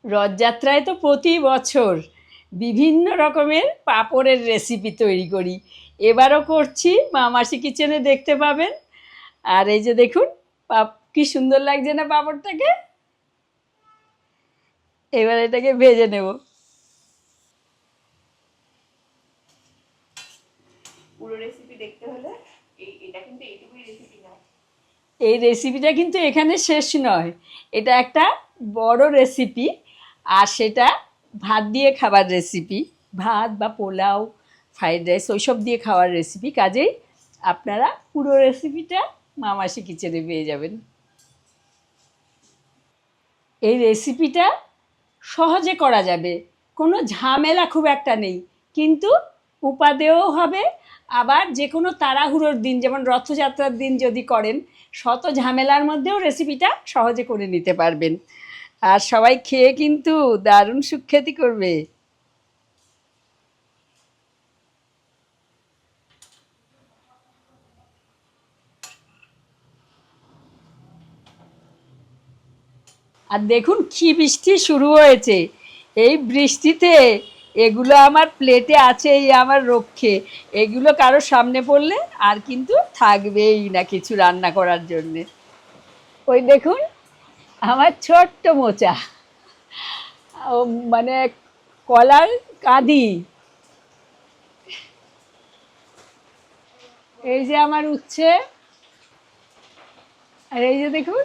রথযাত্রায় তো প্রতি বছর বিভিন্ন রকমের পাঁপড়ের রেসিপি তৈরি করি। এবারও করছি, মামাসি কিচেনে দেখতে পাবেন। আর এই যে দেখুন, কি সুন্দর লাগছে না পাঁপড়টাকে। এবার এটাকে ভেজে নেব। পুরো রেসিপি দেখতে হলে এটা কিন্তু এইটুকুই রেসিপি না, এই রেসিপিটা কিন্তু এখানে শেষ নয়, এটা একটা বড় রেসিপি। আর সেটা ভাত দিয়ে খাবার রেসিপি, ভাত বা পোলাও, ফ্রাইড রাইস ওইসব দিয়ে খাওয়ার রেসিপি। কাজেই আপনারা পুরো রেসিপিটা মামাসি কিচেনে পেয়ে যাবেন। এই রেসিপিটা সহজে করা যাবে, কোনো ঝামেলা খুব একটা নেই, কিন্তু উপাদেয়ও হবে। আবার যে কোনো তাড়াহুড়োর দিন, যেমন রথযাত্রার দিন যদি করেন, শত ঝামেলার মধ্যেও রেসিপিটা সহজে করে নিতে পারবেন। আর সবাই খেয়ে কিন্তু দারুণ সুখ্যাতি করবে। আর দেখুন কি বৃষ্টি শুরু হয়েছে। এই বৃষ্টিতে এগুলো আমার প্লেটে আছে, এই আমার রক্ষে। এগুলো কারোর সামনে পড়লে আর কিন্তু থাকবেই না কিছু রান্না করার জন্যে। ওই দেখুন আমার ছোট্ট মোচা, মানে কলার কাঁদি। এই যে আমার উচ্ছে, আর এই যে দেখুন